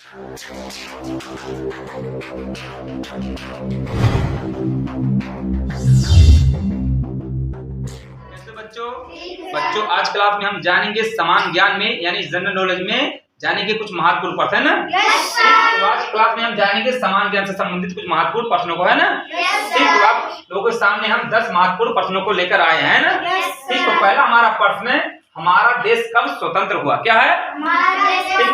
बच्चों बच्चों आज क्लास में हम जानेंगे समान ज्ञान में यानी जनरल नॉलेज में जानेंगे कुछ महत्वपूर्ण प्रश्न है ना। तो आज क्लास में हम जानेंगे समान ज्ञान से संबंधित कुछ महत्वपूर्ण प्रश्नों को, है ना। ठीक, तो आप लोगों के सामने हम 10 महत्वपूर्ण प्रश्नों को लेकर आए हैं ना। ठीक, तो पहला हमारा प्रश्न है, हमारा देश कब स्वतंत्र हुआ? क्या है?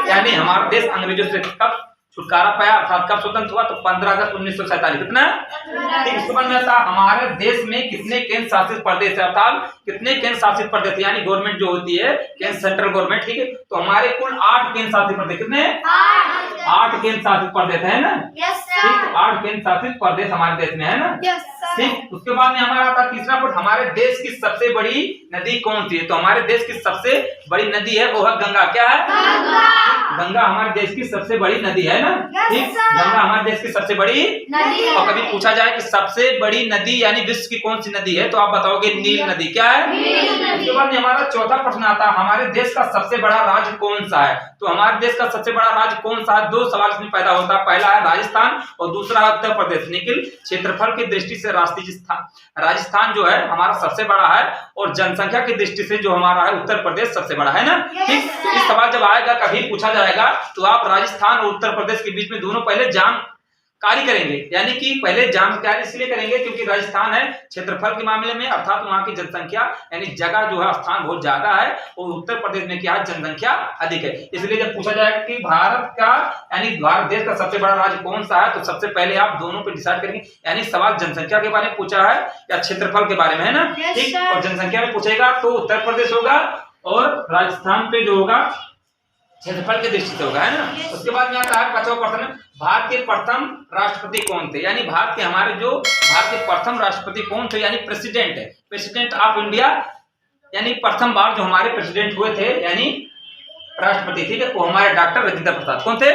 यानी हमारा देश अंग्रेजों से कब छुटकारा पाया, अर्थात कब स्वतंत्र हुआ? तो 15 अगस्त 1947। कितना? ठीक, इसके बाद में आता हमारे देश में कितने केंद्र शासित प्रदेश है, अर्थात कितने केंद्र शासित प्रदेश यानी गवर्नमेंट जो होती है केंद्र सेंट्रल गवर्नमेंट। ठीक है, तो हमारे कुल 8 केंद्र शासित प्रदेश। कितने? 8 केंद्र शासित प्रदेश है ना। ठीक, 8 केंद्र शासित प्रदेश हमारे देश में है ना। ठीक, उसके बाद में हमारा आता तीसरा पॉइंट, हमारे देश की सबसे बड़ी नदी कौन सी है? तो हमारे देश की सबसे बड़ी नदी है वो है गंगा। क्या है? गंगा हमारे देश की सबसे बड़ी नदी है ना। ठीक, गंगा हमारे देश की सबसे बड़ी नदी है। और कभी पूछा जाए कि सबसे बड़ी नदी यानी विश्व की कौन सी नदी है, तो आप बताओगे नील नदी। क्या है? उसके बाद में हमारा चौथा प्रश्न आता है, हमारे देश का सबसे बड़ा राज्य कौन सा है? तो हमारे देश का सबसे बड़ा राज्य कौन सा है? 2 सवाल इसमें पैदा होता है, पहला है राजस्थान और दूसरा है उत्तर प्रदेश। निखिल, क्षेत्रफल की दृष्टि से राजस्थान जो है हमारा सबसे बड़ा है और जनसंख्या की दृष्टि से जो हमारा है उत्तर प्रदेश सबसे बड़ा है ना। ठीक, तो इस सवाल जब आएगा कभी पूछा जाएगा तो आप राजस्थान और उत्तर प्रदेश के बीच में दोनों पहले जानकारी करेंगे, यानी कि पहले जानकारी इसलिए करेंगे क्योंकि राजस्थान है क्षेत्रफल के मामले में, अर्थात वहां की जनसंख्या यानी जगह जो है स्थान बहुत ज्यादा है और उत्तर प्रदेश में क्या है जनसंख्या अधिक है। इसलिए जब पूछा जाएगा कि भारत का यानी भारत देश का सबसे बड़ा राज्य कौन सा है, तो सबसे पहले आप दोनों पे डिसाइड करेंगे, यानी सवाल जनसंख्या के बारे में पूछा है या क्षेत्रफल के बारे में, है ना। ठीक, और जनसंख्या में पूछेगा तो उत्तर प्रदेश होगा और राजस्थान पे जो होगा क्षेत्रफल की दृष्टि से होगा, है ना। उसके बाद में आता है 5वां प्रश्न, भारत के प्रथम राष्ट्रपति कौन थे? यानी भारत के प्रथम राष्ट्रपति कौन थे यानी प्रेसिडेंट है, प्रेसिडेंट ऑफ इंडिया, यानी प्रथम बार जो हमारे प्रेसिडेंट हुए थे यानी राष्ट्रपति, ठीक है, वो हमारे डॉक्टर राजेंद्र प्रसाद। कौन थे?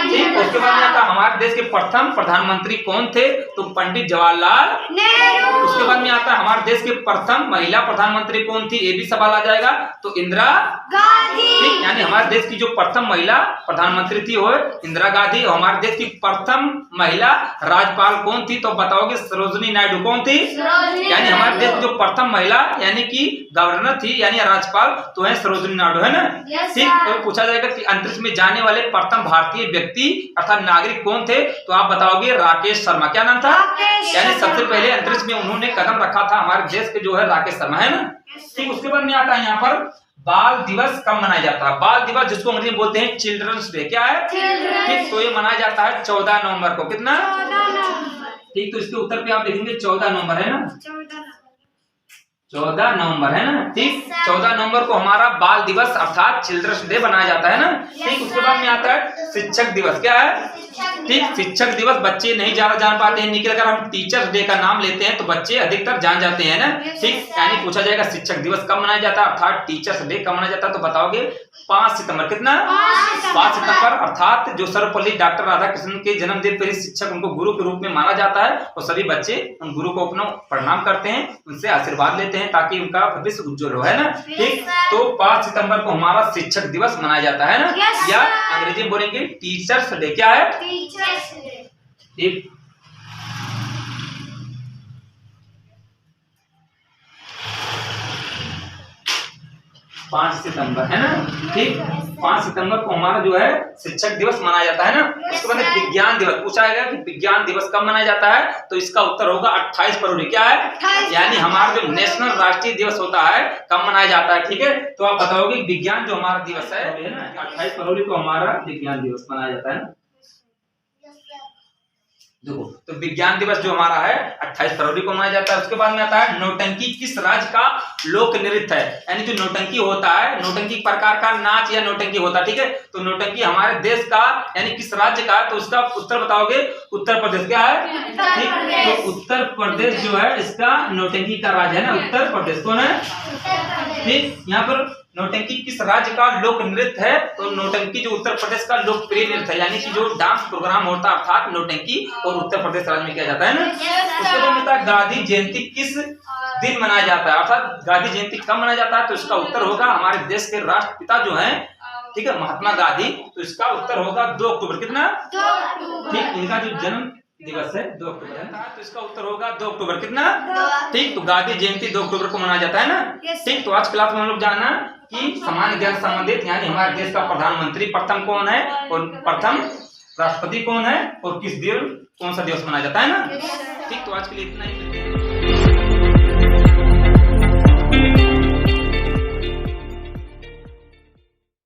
ठीक, उसके बाद में आता हमारे देश के प्रथम प्रधानमंत्री कौन थे? तो पंडित जवाहरलाल नेहरू। उसके बाद में आता हमारे देश के प्रथम महिला प्रधानमंत्री कौन थी? ये भी सवाल आ जाएगा, तो इंदिरा गांधी। ठीक, यानी हमारे देश की जो प्रथम महिला प्रधानमंत्री थी वो इंदिरा गांधी। और हमारे देश की प्रथम महिला राज्यपाल कौन थी? तो बताओगे सरोजिनी नायडू। कौन थी? यानी हमारे देश की जो प्रथम महिला यानी कि गवर्नर थी यानी राज्यपाल तो है सरोजिनी नायडू, है ना। ठीक, तो पूछा जाएगा कि अंतरिक्ष में जाने वाले प्रथम भारतीय व्यक्ति अर्थात नागरिक कौन थे? तो आप बताओगे राकेश शर्मा। क्या नाम था? यानी सबसे पहले अंतरिक्ष में उन्होंने कदम रखा था हमारे देश के जो है राकेश शर्मा, है ना। ठीक, उसके बाद में आता है यहाँ पर बाल दिवस कब मनाया जाता है? बाल दिवस जिसको अंग्रेजी में बोलते हैं चिल्ड्रंस डे। क्या है? ठीक, तो ये मनाया जाता है 14 नवंबर को। कितना? ठीक, तो इसके उत्तर पे आप देखेंगे 14 नवंबर, है ना। 14 नवंबर, है ना। ठीक, 14 नवंबर को हमारा बाल दिवस अर्थात चिल्ड्रंस डे बनाया जाता है ना। ठीक, उसके बाद में आता है शिक्षक दिवस। क्या है? ठीक, शिक्षक दिवस बच्चे नहीं ज्यादा जान पाते हैं, निकल कर हम टीचर्स डे का नाम लेते हैं तो बच्चे अधिकतर जान जाते हैं ना। ठीक, यानी पूछा जाएगा शिक्षक दिवस कब मनाया जाता है अर्थात टीचर्स डे कब मनाया जाता है, तो बताओगे 5 सितंबर। कितना? 5 सितंबर, अर्थात जो सर्वपल्ली डॉक्टर राधाकृष्णन के जन्मदिन पर शिक्षक उनको गुरु के रूप में माना जाता है और सभी बच्चे उन गुरु को अपना प्रणाम करते हैं, उनसे आशीर्वाद लेते हैं ताकि उनका भविष्य उज्जवल हो, है ना। ठीक, तो 5 सितंबर को हमारा शिक्षक दिवस मनाया जाता है ना, या अंग्रेजी में बोलेंगे टीचर्स डे। क्या है? ठीक, 5 सितंबर, है ना। ठीक, 5 सितंबर को हमारा जो है शिक्षक दिवस मनाया जाता है ना। उसके बाद विज्ञान दिवस पूछा गया कि विज्ञान दिवस कब मनाया जाता है, तो इसका उत्तर होगा 28 फरवरी। क्या है? यानी हमारा जो नेशनल राष्ट्रीय दिवस होता है कब मनाया जाता है, ठीक है, तो आप बताओगे विज्ञान जो हमारा दिवस है ना 28 फरवरी को हमारा विज्ञान दिवस मनाया जाता है ना। देखो, तो विज्ञान दिवस जो हमारा है 28 फरवरी को मनाया जाता है। उसके बाद में आता है नौटंकी किस राज्य का लोक नृत्य है? यानी जो नौटंकी होता है, नौटंकी प्रकार का नाच या नौटंकी होता है, ठीक है, तो नौटंकी हमारे देश का यानी किस राज्य का, तो उसका उत्तर बताओगे उत्तर प्रदेश। क्या है? ठीक, तो उत्तर प्रदेश जो है इसका नौटंकी का राज्य है ना, उत्तर प्रदेश। कौन है? ठीक, यहाँ पर नौटंकी किस राज्य का लोक नृत्य है, तो नौटंकी जो उत्तर प्रदेश का लोकप्रिय नृत्य है, यानी कि जो डांस प्रोग्राम होता है अर्थात नौटंकी और उत्तर प्रदेश राज्य में किया जाता है ना। उसके बाद गांधी जयंती किस दिन मनाया जाता है, अर्थात गांधी जयंती कब मनाया जाता है, तो इसका उत्तर होगा हमारे देश के राष्ट्रपिता जो है ठीक है, महात्मा गांधी, तो इसका उत्तर होगा 2 अक्टूबर। कितना? 2 अक्टूबर। ठीक, इनका जो जन्म दिवस है 2 अक्टूबर है, तो इसका उत्तर होगा 2 अक्टूबर। कितना? 2। ठीक, तो गांधी जयंती 2 अक्टूबर को मनाया जाता है ना। ठीक, तो आज क्लास में हम लोग जानना कि सामान्य ज्ञान से संबंधित यानी हमारे देश का प्रधानमंत्री प्रथम कौन है और प्रथम राष्ट्रपति कौन है और किस दिन कौन सा दिवस मनाया जाता है ना। ठीक, तो आज के लिए इतना ही।